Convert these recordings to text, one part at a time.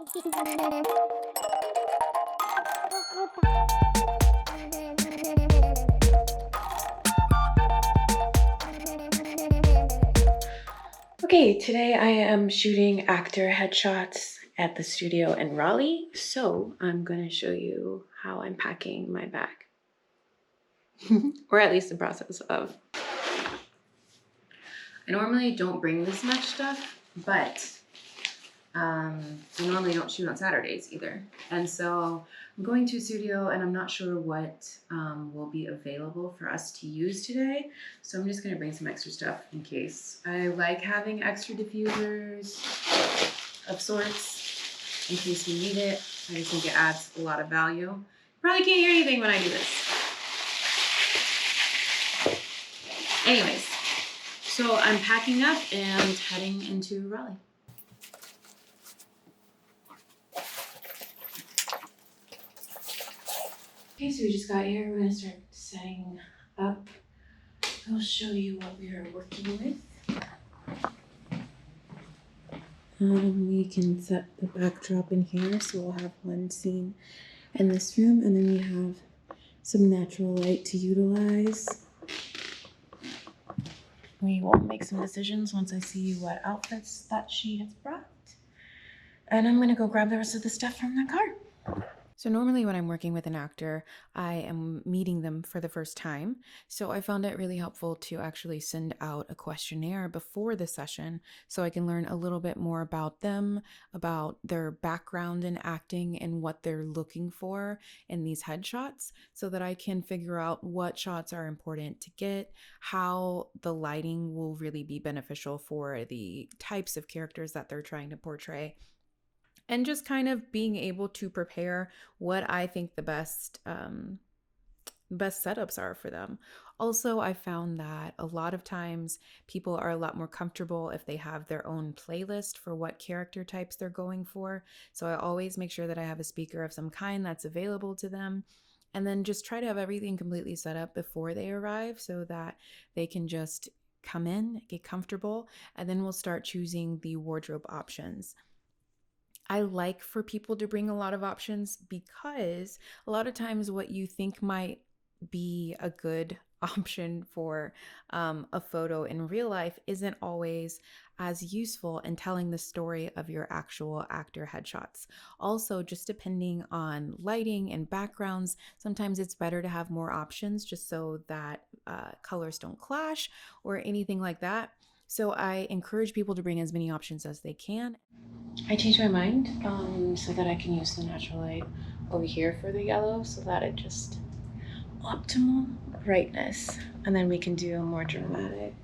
Okay, today I am shooting actor headshots at the studio in Raleigh, so I'm going to show you how I'm packing my bag, or at least the process of. I normally don't bring this much stuff, but I normally don't shoot on Saturdays either. And so I'm going to a studio and I'm not sure what will be available for us to use today. So I'm just going to bring some extra stuff in case. I like having extra diffusers of sorts in case we need it. I just think it adds a lot of value. Probably can't hear anything when I do this. Anyways, so I'm packing up and heading into Raleigh. Okay, so we just got here. We're gonna start setting up. I'll show you what we are working with. We can set the backdrop in here, so we'll have one scene in this room, and then we have some natural light to utilize. We will make some decisions once I see what outfits that she has brought. And I'm gonna go grab the rest of the stuff from the car. So normally when I'm working with an actor, I am meeting them for the first time. So I found it really helpful to actually send out a questionnaire before the session so I can learn a little bit more about them, about their background in acting and what they're looking for in these headshots so that I can figure out what shots are important to get, how the lighting will really be beneficial for the types of characters that they're trying to portray, and just kind of being able to prepare what I think the best setups are for them. Also, I found that a lot of times people are a lot more comfortable if they have their own playlist for what character types they're going for. So I always make sure that I have a speaker of some kind that's available to them. And then just try to have everything completely set up before they arrive so that they can just come in, get comfortable, and then we'll start choosing the wardrobe options. I like for people to bring a lot of options because a lot of times what you think might be a good option for a photo in real life isn't always as useful in telling the story of your actual actor headshots. Also, just depending on lighting and backgrounds, sometimes it's better to have more options just so that colors don't clash or anything like that. So I encourage people to bring as many options as they can. I changed my mind so that I can use the natural light over here for the yellow so that it just optimal brightness, and then we can do more dramatic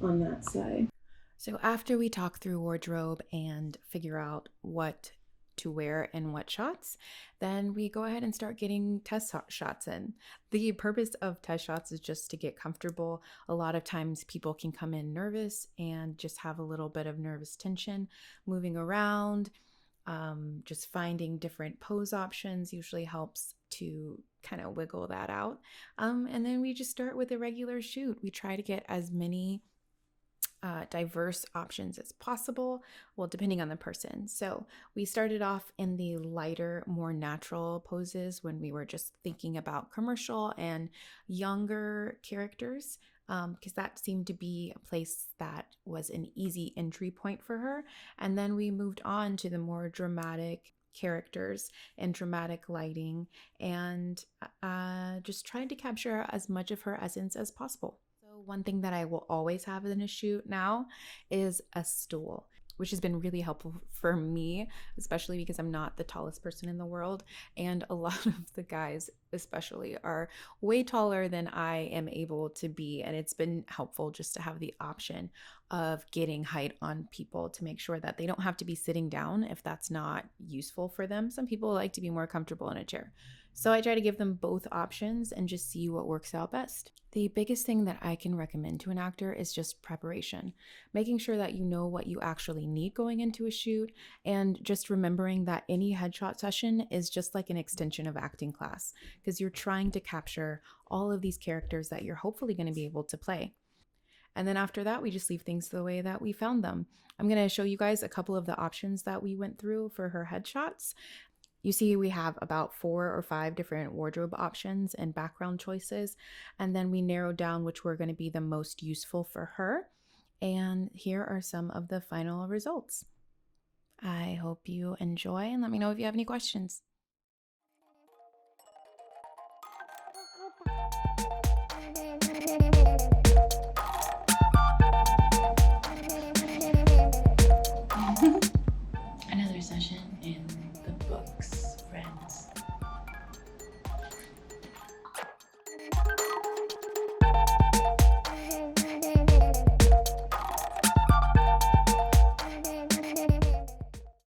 on that side. So after we talk through wardrobe and figure out what to wear in what shots, then we go ahead and start getting test shots in. The purpose of test shots is just to get comfortable. A lot of times people can come in nervous and just have a little bit of nervous tension moving around. Just finding different pose options usually helps to kind of wiggle that out. And then we just start with a regular shoot. We try to get as many diverse options as possible, well, depending on the person. So we started off in the lighter, more natural poses when we were just thinking about commercial and younger characters, because that seemed to be a place that was an easy entry point for her. And then we moved on to the more dramatic characters and dramatic lighting, and just tried to capture as much of her essence as possible. One thing that I will always have in a shoot now is a stool, which has been really helpful for me, especially because I'm not the tallest person in the world. And a lot of the guys, especially, are way taller than I am able to be. And it's been helpful just to have the option of getting height on people to make sure that they don't have to be sitting down if that's not useful for them. Some people like to be more comfortable in a chair. So I try to give them both options and just see what works out best. The biggest thing that I can recommend to an actor is just preparation, making sure that you know what you actually need going into a shoot, and just remembering that any headshot session is just like an extension of acting class because you're trying to capture all of these characters that you're hopefully going to be able to play. And then after that, we just leave things the way that we found them. I'm going to show you guys a couple of the options that we went through for her headshots. You see, we have about 4 or 5 different wardrobe options and background choices, and then we narrowed down which were going to be the most useful for her. And here are some of the final results. I hope you enjoy and let me know if you have any questions.